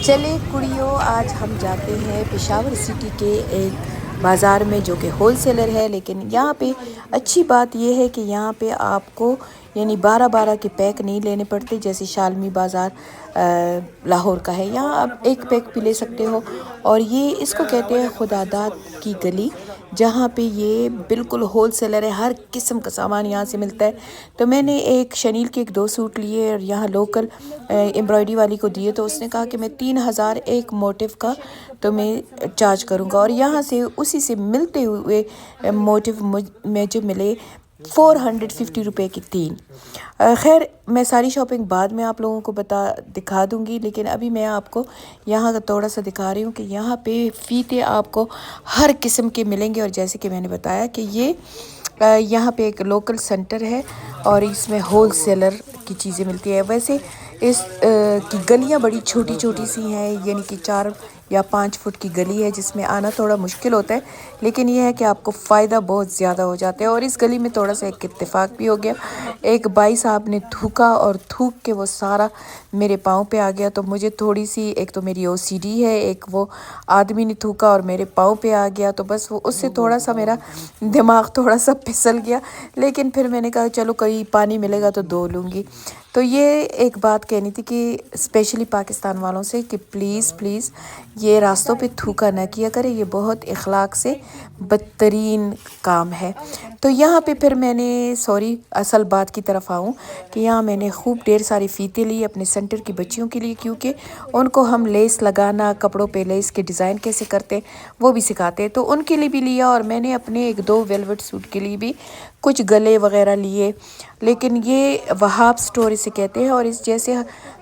चले कुड़ियों, आज हम जाते हैं पेशावर सिटी के एक बाज़ार में जो कि होल सेलर है। लेकिन यहाँ पे अच्छी बात यह है कि यहाँ पे आपको यानी 12-12 के पैक नहीं लेने पड़ते जैसे शालमी बाज़ार लाहौर का है। यहाँ आप एक पैक भी ले सकते हो। और ये इसको कहते हैं खुदादाद की गली, जहाँ पे ये बिल्कुल होल सेलर है। हर किस्म का सामान यहाँ से मिलता है। तो मैंने एक शनील के 2 सूट लिए और यहाँ लोकल एम्ब्रॉयडरी वाली को दिए, तो उसने कहा कि मैं 3,000 एक मोटिव का तो मैं चार्ज करूँगा। और यहाँ से उसी से मिलते हुए मोटिव में जो मिले 450 रुपये की 3। खैर, मैं सारी शॉपिंग बाद में आप लोगों को दिखा दूँगी, लेकिन अभी मैं आपको यहाँ का थोड़ा सा दिखा रही हूँ कि यहाँ पे फीते आपको हर किस्म के मिलेंगे। और जैसे कि मैंने बताया कि ये यहाँ पे एक लोकल सेंटर है और इसमें होल सेलर की चीज़ें मिलती है। वैसे इस की गलियाँ बड़ी छोटी छोटी सी हैं, यानी कि 4 या 5 फुट की गली है जिसमें आना थोड़ा मुश्किल होता है, लेकिन यह है कि आपको फ़ायदा बहुत ज़्यादा हो जाता है। और इस गली में थोड़ा सा एक इत्तेफाक भी हो गया। एक भाई साहब ने थूका और थूक के वो सारा मेरे पाँव पे आ गया। तो मुझे थोड़ी सी, एक तो मेरी ओसीडी है, एक वो आदमी ने थूका और मेरे पाँव पे आ गया, तो बस वो उससे थोड़ा सा मेरा दिमाग थोड़ा सा फिसल गया। लेकिन फिर मैंने कहा चलो कहीं पानी मिलेगा तो धो लूँगी। तो ये एक बात कहनी थी कि स्पेशली पाकिस्तान वालों से कि प्लीज़ प्लीज़ ये रास्तों पे थूका ना किया करें, ये बहुत इखलाक से बदतरीन काम है। तो यहाँ पे फिर मैंने असल बात की तरफ आऊँ कि यहाँ मैंने खूब ढेर सारी फ़ीते ली अपने सेंटर की बच्चियों के लिए, क्योंकि उनको हम लेस लगाना, कपड़ों पे लेस के डिज़ाइन कैसे करते हैं वो भी सिखाते हैं, तो उनके लिए भी लिया। और मैंने अपने 1-2 वेलवेट सूट के लिए भी कुछ गले वगैरह लिए। लेकिन ये वहाब स्टोर इसे कहते हैं और इस जैसे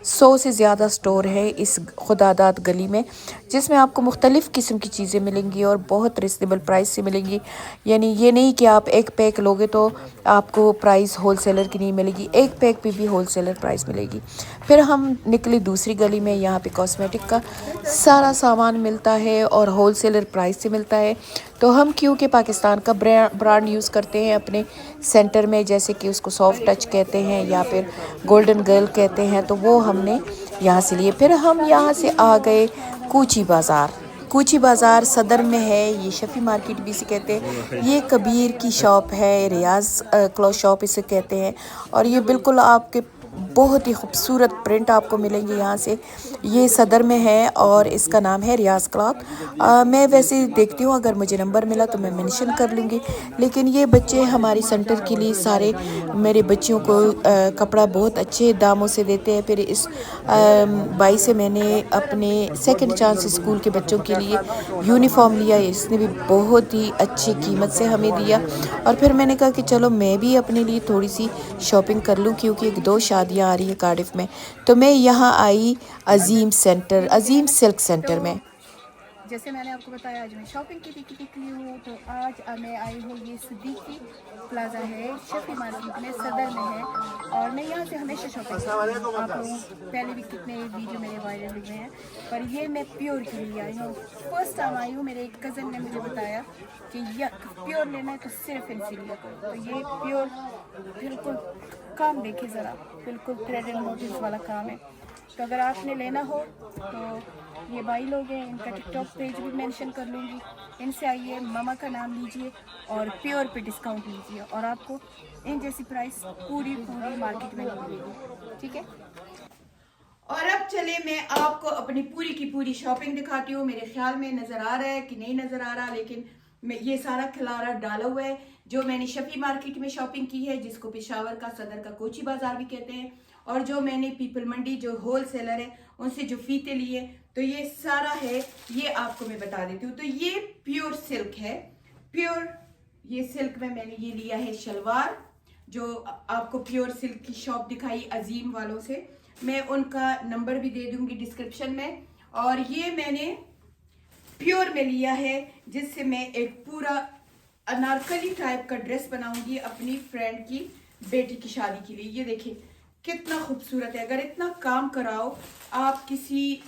100 से ज़्यादा स्टोर है इस खुदादाद गली में, जिसमें आपको मुख्तलिफ़ किस्म की चीज़ें मिलेंगी और बहुत रिजनेबल प्राइस से मिलेंगी। यानी ये नहीं कि आप एक पैक लोगे तो आपको प्राइस होल सेलर की नहीं मिलेगी, एक पैक पे भी होल सेलर प्राइस मिलेगी। फिर हम निकले दूसरी गली में, यहाँ पे कॉस्मेटिक का सारा सामान मिलता है और होल सेलर प्राइस से मिलता है। तो हम क्योंकि पाकिस्तान का ब्रांड यूज़ करते हैं अपने सेंटर में, जैसे कि उसको सॉफ्ट टच कहते हैं या फिर गोल्डन गर्ल कहते हैं, तो वो हमने यहाँ से लिए। फिर हम यहाँ से आ गए कूची बाज़ार। कूची बाज़ार सदर में है, ये शफ़ी मार्केट भी इसे कहते हैं। ये कबीर की शॉप है, रियाज क्लॉथ शॉप इसे कहते हैं। और ये बिल्कुल आपके बहुत ही खूबसूरत प्रिंट आपको मिलेंगे यहाँ से। ये सदर में है और इसका नाम है रियाज क्लॉथ। मैं वैसे देखती हूँ, अगर मुझे नंबर मिला तो मैं मेंशन कर लूँगी। लेकिन ये बच्चे हमारी सेंटर के लिए सारे मेरे बच्चियों को कपड़ा बहुत अच्छे दामों से देते हैं। फिर इस भाई से मैंने अपने सेकंड चांस स्कूल के बच्चों के लिए यूनिफॉर्म लिया, इसने भी बहुत ही अच्छी कीमत से हमें दिया। और फिर मैंने कहा कि चलो मैं भी अपने लिए थोड़ी सी शॉपिंग कर लूँ, क्योंकि 1-2 शादियाँ आ रही हैं कार्डिफ में। तो मैं यहाँ आई अजीम सिल्क सेंटर में। जैसे मैंने आपको बताया आज मैं शॉपिंग की निकली हूँ। तो आज मैं आई हूँ, ये सिद्दीकी प्लाजा है, शफी मार्केट में, सदर में है। और मैं यहाँ से हमेशा शॉपिंग करती हूँ। आप लोगों पहले भी कितने वीडियो मेरे वायरल हुए हैं, पर ये मैं प्योर के लिए आई हूँ। फर्स्ट टाइम आई हूँ, मेरे एक कज़न ने मुझे बताया कि यह प्योर लेना है तो सिर्फ इनसे लिया करो। तो ये प्योर बिल्कुल काम देखे ज़रा, बिल्कुल थ्रेड एंड मोटिव्स वाला काम है। तो अगर आपने लेना हो तो ये भाई लोग हैं, इनका टिकटॉक पेज भी मेंशन कर लूँगी। इनसे आइए, मामा का नाम लीजिए और प्योर पे डिस्काउंट लीजिए, और आपको इन जैसी प्राइस पूरी मार्केट में नहीं मिलेगी। ठीक है। और अब चले मैं आपको अपनी पूरी की पूरी शॉपिंग दिखाती हूँ। मेरे ख्याल में नज़र आ रहा है कि नहीं नज़र आ रहा, लेकिन मैं ये सारा खिलारा डाला हुआ है जो मैंने शफी मार्केट में शॉपिंग की है, जिसको पेशावर का सदर का कोची बाजार भी कहते हैं। और जो मैंने पीपल मंडी जो होल सेलर है उनसे जो फीते लिए, तो ये सारा है, ये आपको मैं बता देती हूँ। तो ये प्योर सिल्क है, प्योर ये सिल्क में मैंने ये लिया है शलवार, जो आपको प्योर सिल्क की शॉप दिखाई अजीम वालों से, मैं उनका नंबर भी दे दूंगी डिस्क्रिप्शन में। और ये मैंने प्योर में लिया है, जिससे मैं एक पूरा अनारकली टाइप का ड्रेस बनाऊंगी अपनी फ्रेंड की बेटी की शादी के लिए। ये देखिए कितना खूबसूरत है। अगर इतना काम कराओ आप किसी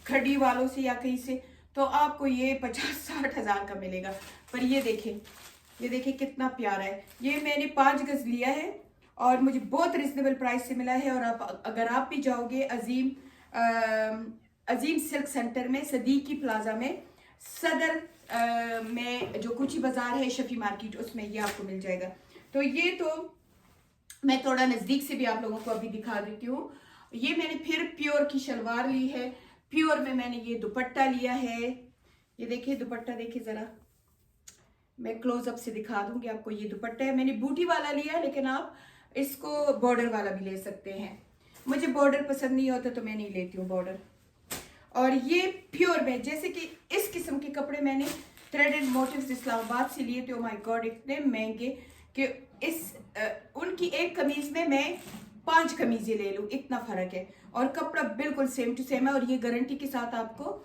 खड़ी वालों से या कहीं से, तो आपको ये 50-60 हज़ार का मिलेगा। पर ये देखें कितना प्यारा है। ये मैंने 5 गज लिया है और मुझे बहुत रिजनेबल प्राइस से मिला है। और आप अगर आप भी जाओगे अजीम अजीम सिल्क सेंटर में, सदीकी प्लाजा में, सदर में जो कुची बाजार है, शफी मार्केट, उसमें ये आपको मिल जाएगा। तो ये तो मैं थोड़ा नज़दीक से भी आप लोगों को अभी दिखा देती हूँ। ये मैंने फिर प्योर की शलवार ली है, प्योर में मैंने ये दुपट्टा लिया है। ये देखिए दुपट्टा, देखिए ज़रा मैं क्लोजअप से दिखा दूंगी आपको। ये दुपट्टा है, मैंने बूटी वाला लिया है, लेकिन आप इसको बॉर्डर वाला भी ले सकते हैं। मुझे बॉर्डर पसंद नहीं होता तो मैं नहीं लेती हूँ बॉर्डर। और ये प्योर में, जैसे कि इस किस्म के कपड़े मैंने थ्रेडेड मोटिव्स इस्लामाबाद से लिए थे। ओ माय गॉड, इतने महंगे कि उनकी एक कमीज में मैं 5 कमीजें ले लूँ, इतना फर्क है। और कपड़ा बिल्कुल सेम टू सेम है, और ये गारंटी के साथ आपको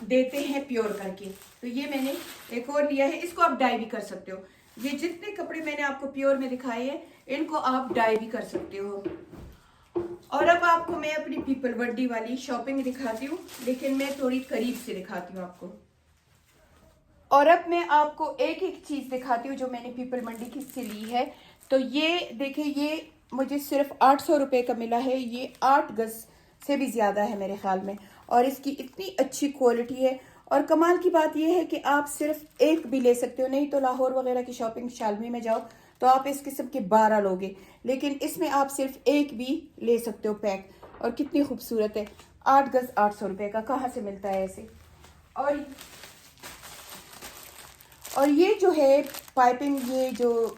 देते हैं प्योर करके। तो ये मैंने एक और लिया है, इसको आप डाई भी कर सकते हो। ये जितने कपड़े मैंने आपको प्योर में दिखाए हैं, इनको आप डाई भी कर सकते हो। और अब आपको मैं अपनी पीपल मंडी वाली शॉपिंग दिखाती हूँ, लेकिन मैं थोड़ी करीब से दिखाती हूँ आपको। और अब मैं आपको एक एक चीज दिखाती हूँ जो मैंने पीपल मंडी की से ली है। तो ये देखिए, ये मुझे सिर्फ 800 रुपये का मिला है। ये 8 गज से भी ज्यादा है मेरे ख्याल में, और इसकी इतनी अच्छी क्वालिटी है। और कमाल की बात यह है कि आप सिर्फ एक भी ले सकते हो, नहीं तो लाहौर वगैरह की शॉपिंग शालमी में जाओ तो आप इस किस्म के 12 लोगे, लेकिन इसमें आप सिर्फ एक भी ले सकते हो पैक। और कितनी खूबसूरत है। 8 गज 800 रुपये का कहाँ से मिलता है ऐसे। और ये जो है पाइपिंग, ये जो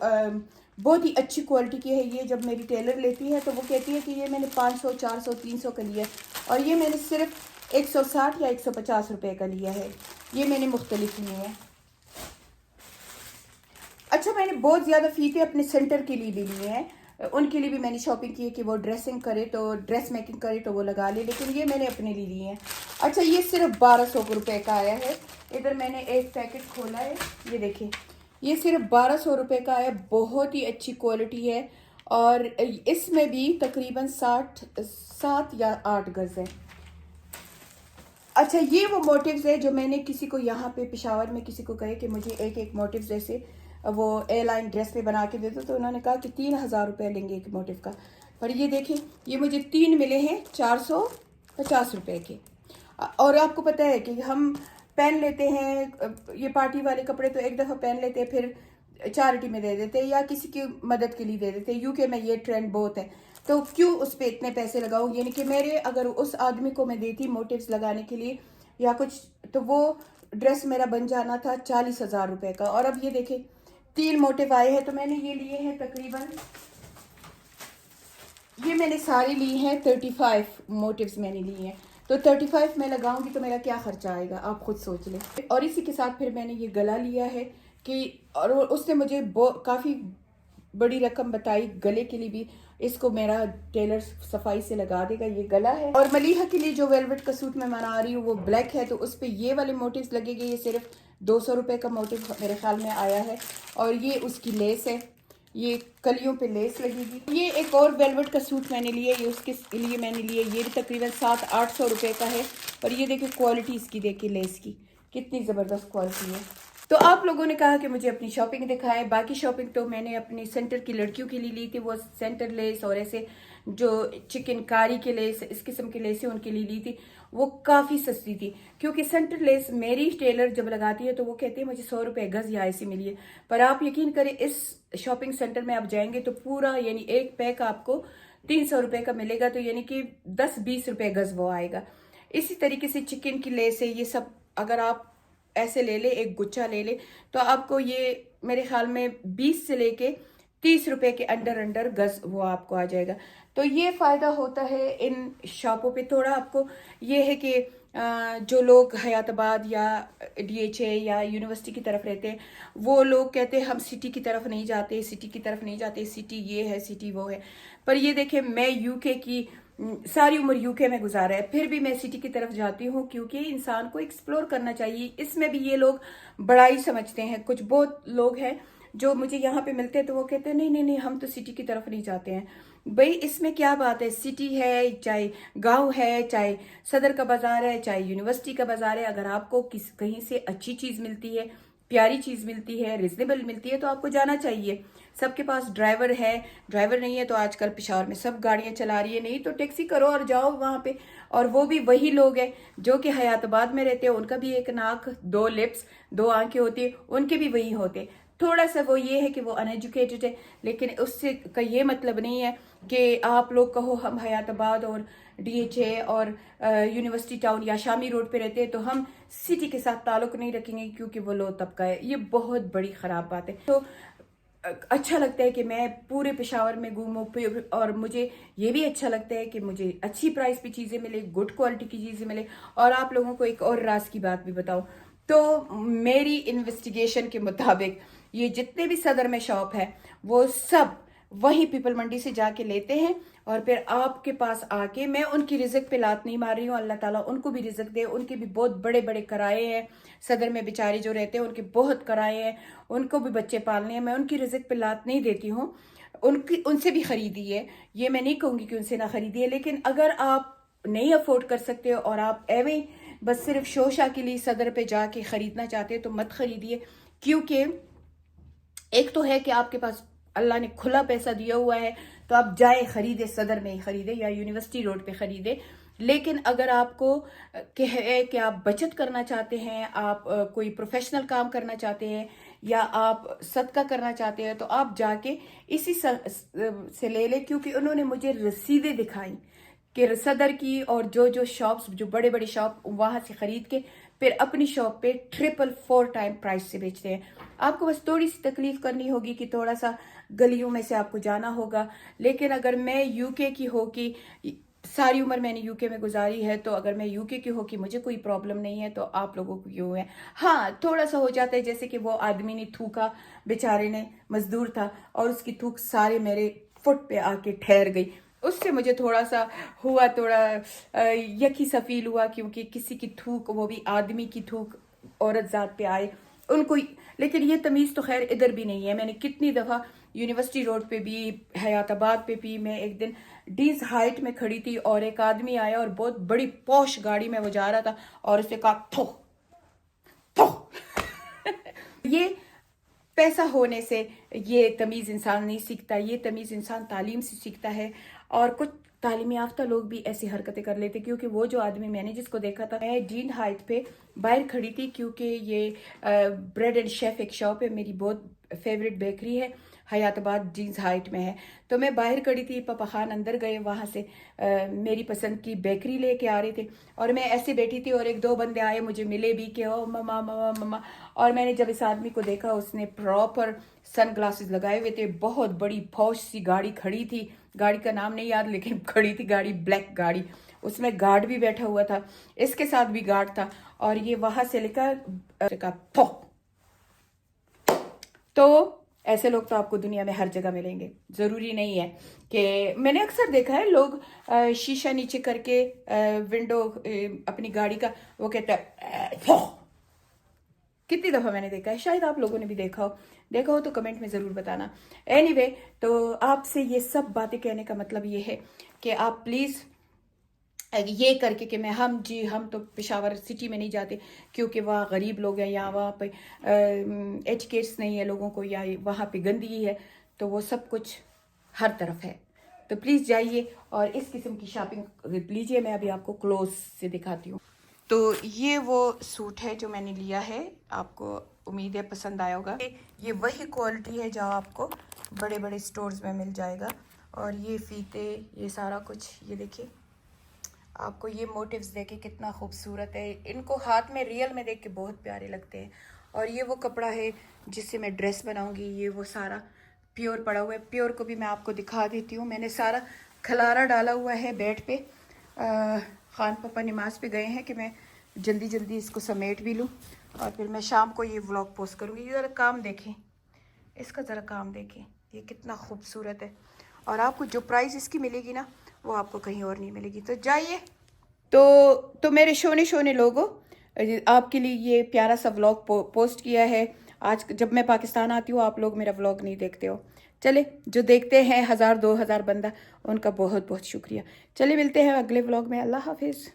बहुत ही अच्छी क्वालिटी की है। ये जब मेरी टेलर लेती है तो वो कहती है कि ये मैंने 500, 400, 300 का लिया है, और ये मैंने सिर्फ 160 या 150 रुपये का लिया है। ये मैंने मुख्तलिफ लिए हैं। अच्छा, मैंने बहुत ज़्यादा फीते अपने सेंटर के लिए भी लिए हैं, उनके लिए भी मैंने शॉपिंग की है कि वो ड्रेसिंग करे तो ड्रेस मेकिंग करे तो वो लगा ले, लेकिन ये मैंने अपने लिए लिए हैं। अच्छा, ये सिर्फ 1200 रुपये का आया है। इधर मैंने एक पैकेट खोला है, ये देखिए, ये सिर्फ 1200 रुपये का आया। बहुत ही अच्छी क्वालिटी है, और इसमें भी तकरीबन 7 या 8 गज है। अच्छा, ये वो मोटिव्स है जो मैंने किसी को यहाँ पे पेशावर में किसी को कहे कि मुझे एक एक मोटिव जैसे वो एयरलाइन ड्रेस में बना के दे दो, तो उन्होंने कहा कि 3000 रुपये लेंगे एक मोटिव का। पर ये देखें, ये मुझे 3 मिले हैं 450 रुपये के। और आपको पता है कि हम पहन लेते हैं ये पार्टी वाले कपड़े, तो एक दफ़ा पहन लेते हैं, फिर चैरिटी में दे देते हैं या किसी की मदद के लिए दे देते हैं। यूके में ये ट्रेंड बहुत है, तो क्यों उस पर इतने पैसे लगाऊं। यानी कि मेरे अगर उस आदमी को मैं देती मोटिव्स लगाने के लिए या कुछ, तो वो ड्रेस मेरा बन जाना था 40,000 रुपये का। और अब ये देखें 3 मोटिव आए हैं, तो मैंने ये लिए हैं तकरीबन, ये मैंने सारी ली हैं 35 मोटिव्स मैंने लिए हैं। तो 35 मैं लगाऊंगी तो मेरा क्या खर्चा आएगा, आप खुद सोच लें। और इसी के साथ फिर मैंने ये गला लिया है कि, और उसने मुझे काफ़ी बड़ी रकम बताई गले के लिए भी। इसको मेरा टेलर सफाई से लगा देगा। ये गला है। और मलीहा के लिए जो वेलवेट का सूट मैं बना रही हूँ वो ब्लैक है, तो उस पर ये वाले मोटिव्स लगेंगे। ये सिर्फ 200 रुपये का मोटिव मेरे ख्याल में आया है, और ये उसकी लेस है, ये कलियों पे लेस लगेगी। ये एक और वेलवेट का सूट मैंने लिया, ये उसके लिए मैंने लिया, ये भी तकरीबन 700-800 रुपये का है। और ये देखिए क्वालिटी इसकी, देखिए लेस की कितनी ज़बरदस्त क्वालिटी है। तो आप लोगों ने कहा कि मुझे अपनी शॉपिंग दिखाएं। बाकी शॉपिंग तो मैंने अपनी सेंटर की लड़कियों के लिए ली थी, वो सेंटर लेस और ऐसे जो चिकनकारी के लेस, इस किस्म के लेस उनके लिए ली थी। वो काफ़ी सस्ती थी, क्योंकि सेंटर लेस मेरी टेलर जब लगाती है तो वो कहती है मुझे 100 रुपये गज़ या ऐसी मिली है। पर आप यकीन करें, इस शॉपिंग सेंटर में आप जाएंगे तो पूरा यानी एक पैक आपको 300 रुपये का मिलेगा, तो यानी कि 10-20 रुपये गज़ वो आएगा। इसी तरीके से चिकन की लेस है, ये सब अगर आप ऐसे ले ले, एक गुच्छा ले ले, तो आपको ये मेरे ख्याल में 20 से लेके 30 रुपये के अंडर गज़ वो आपको आ जाएगा। तो ये फ़ायदा होता है इन शॉपों पे। थोड़ा आपको ये है कि जो लोग हयाताबाद या DHA या यूनिवर्सिटी की तरफ रहते हैं, वो लोग कहते हैं हम सिटी की तरफ नहीं जाते, सिटी की तरफ नहीं जाते, सिटी ये है, सिटी वो है। पर ये देखें, मैं यूके की सारी उम्र यूके में गुजारा है, फिर भी मैं सिटी की तरफ जाती हूँ, क्योंकि इंसान को एक्सप्लोर करना चाहिए। इसमें भी ये लोग बड़ाई समझते हैं। कुछ बहुत लोग हैं जो मुझे यहाँ पे मिलते हैं तो वो कहते हैं नहीं नहीं नहीं, हम तो सिटी की तरफ नहीं जाते हैं। भाई इसमें क्या बात है, सिटी है चाहे गांव है, चाहे सदर का बाजार है, चाहे यूनिवर्सिटी का बाजार है, अगर आपको कहीं से अच्छी चीज़ मिलती है, प्यारी चीज़ मिलती है, रिजनेबल मिलती है, तो आपको जाना चाहिए। सबके पास ड्राइवर है, ड्राइवर नहीं है तो आजकल पेशावर में सब गाड़ियां चला रही है, नहीं तो टैक्सी करो और जाओ वहां पे। और वो भी वही लोग हैं जो कि हयाताबाद में रहते हैं, उनका भी एक नाक, 2 लिप्स, 2 आंखें होती है, उनके भी वही होते। थोड़ा सा वो ये है कि वो अनएजुकेटेड है, लेकिन उससे का ये मतलब नहीं है कि आप लोग कहो हम हयाताबाद और DHA और यूनिवर्सिटी टाउन या शामी रोड पे रहते हैं तो हम सिटी के साथ ताल्लुक नहीं रखेंगे क्योंकि वो लो तबका है। ये बहुत बड़ी ख़राब बात है। तो अच्छा लगता है कि मैं पूरे पेशावर में घूमूं, और मुझे ये भी अच्छा लगता है कि मुझे अच्छी प्राइस पे चीज़ें मिले, गुड क्वालिटी की चीज़ें मिले। और आप लोगों को एक और राज की बात भी बताऊं तो मेरी इन्वेस्टिगेशन के मुताबिक ये जितने भी सदर में शॉप है वो सब वही पीपल मंडी से जाके लेते हैं और फिर आपके पास आके, मैं उनकी रिज़्क पे लात नहीं मार रही हूँ, अल्लाह ताला उनको भी रिज़्क दे। उनके भी बहुत बड़े बड़े किराए हैं, सदर में बेचारे जो रहते हैं उनके बहुत किराए हैं, उनको भी बच्चे पालने हैं। मैं उनकी रिज़्क पे लात नहीं देती हूँ, उनसे भी खरीदी है, ये मैं नहीं कहूँगी कि उनसे ना खरीदी है। लेकिन अगर आप नहीं अफोर्ड कर सकते हो और आप एवं बस सिर्फ शोशा के लिए सदर पे जाके खरीदना चाहते हो तो मत खरीदिए। क्योंकि एक तो है कि आपके पास अल्लाह ने खुला पैसा दिया हुआ है तो आप जाए खरीदे, सदर में ही खरीदे या यूनिवर्सिटी रोड पे खरीदे। लेकिन अगर आपको है कि आप बचत करना चाहते हैं, आप कोई प्रोफेशनल काम करना चाहते हैं या आप सदका करना चाहते हैं तो आप जाके इसी से ले ले। क्योंकि उन्होंने मुझे रसीदें दिखाई कि सदर की और जो शॉप्स, जो बड़े बड़े शॉप वहां से खरीद के फिर अपनी शॉप पे 4 टाइम प्राइस से बेचते हैं। आपको बस थोड़ी सी तकलीफ करनी होगी कि थोड़ा सा गलियों में से आपको जाना होगा। लेकिन अगर मैं यूके की हो कि सारी उम्र मैंने यूके में गुजारी है, तो अगर मैं यूके की हो कि मुझे कोई प्रॉब्लम नहीं है तो आप लोगों को क्यों है। हाँ, थोड़ा सा हो जाता है, जैसे कि वो आदमी ने थूका, बेचारे ने, मजदूर था और उसकी थूक सारे मेरे फुट पे आके ठहर गई, उससे मुझे थोड़ा सा हुआ, थोड़ा यकी सा फील हुआ। क्योंकि किसी की थूक, वो भी आदमी की थूक औरत जात पे आए उनको। लेकिन ये तमीज़ तो खैर इधर भी नहीं है। मैंने कितनी दफ़ा यूनिवर्सिटी रोड पे भी, हयाताबाद पे भी, मैं एक दिन डीज हाइट में खड़ी थी और एक आदमी आया और बहुत बड़ी पॉश गाड़ी में वो जा रहा था और उसने कहा थो थो ये पैसा होने से ये तमीज़ इंसान नहीं सीखता, ये तमीज़ इंसान तालीम से सीखता है। और कुछ तालीम याफ्ता लोग भी ऐसी हरकतें कर लेते। क्योंकि वो जो आदमी मैंने जिसको देखा था, मैं डीन हाइट पे बाहर खड़ी थी क्योंकि ये ब्रेड एंड शेफ एक शॉप है, मेरी बहुत फेवरेट बेकरी है, हयाताबाद जीन्स हाइट में है। तो मैं बाहर खड़ी थी, पापा खान अंदर गए, वहाँ से मेरी पसंद की बेकरी लेके आ रहे थे और मैं ऐसे बैठी थी और 1-2 बंदे आए, मुझे मिले भी कि ओ ममा ममा ममा। और मैंने जब इस आदमी को देखा, उसने प्रॉपर सन ग्लासेस लगाए हुए थे, बहुत बड़ी फौज सी गाड़ी खड़ी थी, गाड़ी का नाम नहीं याद लेकिन खड़ी थी गाड़ी, ब्लैक गाड़ी, उसमें गार्ड भी बैठा हुआ था, इसके साथ भी गार्ड था। और ये वहां से लेकर तो ऐसे लोग तो आपको दुनिया में हर जगह मिलेंगे। ज़रूरी नहीं है कि, मैंने अक्सर देखा है लोग शीशा नीचे करके विंडो अपनी गाड़ी का वो कहता है, कितनी दफ़ा मैंने देखा है, शायद आप लोगों ने भी देखा हो तो कमेंट में ज़रूर बताना। एनीवे, तो आपसे ये सब बातें कहने का मतलब ये है कि आप प्लीज़ ये करके कि हम तो पेशावर सिटी में नहीं जाते क्योंकि वहाँ गरीब लोग हैं या वहाँ पे एजुकेट्स नहीं है लोगों को, या वहाँ पे गंदगी है, तो वो सब कुछ हर तरफ है। तो प्लीज़ जाइए और इस किस्म की शॉपिंग लीजिए। मैं अभी आपको क्लोज से दिखाती हूँ। तो ये वो सूट है जो मैंने लिया है, आपको उम्मीद है पसंद आया होगा। ये वही क्वालिटी है जो आपको बड़े बड़े स्टोर्स में मिल जाएगा। और ये फीते, ये सारा कुछ, ये देखिए, आपको ये मोटिव्स देखे कितना खूबसूरत है, इनको हाथ में रियल में देख के बहुत प्यारे लगते हैं। और ये वो कपड़ा है जिससे मैं ड्रेस बनाऊंगी, ये वो सारा प्योर पड़ा हुआ है। प्योर को भी मैं आपको दिखा देती हूँ, मैंने सारा खलारा डाला हुआ है बेड पे। खान पापा नमाज पे गए हैं कि मैं जल्दी जल्दी इसको समेट भी लूँ और फिर मैं शाम को ये व्लॉग पोस्ट करूँगी। ज़रा काम देखें, इसका ज़रा काम देखें, ये कितना खूबसूरत है। और आपको जो प्राइस इसकी मिलेगी ना, वो आपको कहीं और नहीं मिलेगी। तो जाइए। तो मेरे शोने लोगों, आपके लिए ये प्यारा सा व्लॉग पोस्ट किया है। आज जब मैं पाकिस्तान आती हूँ आप लोग मेरा व्लॉग नहीं देखते हो। चले, जो देखते हैं 1000-2000 बंदा, उनका बहुत बहुत शुक्रिया। चले, मिलते हैं अगले व्लॉग में। अल्लाह हाफिज़।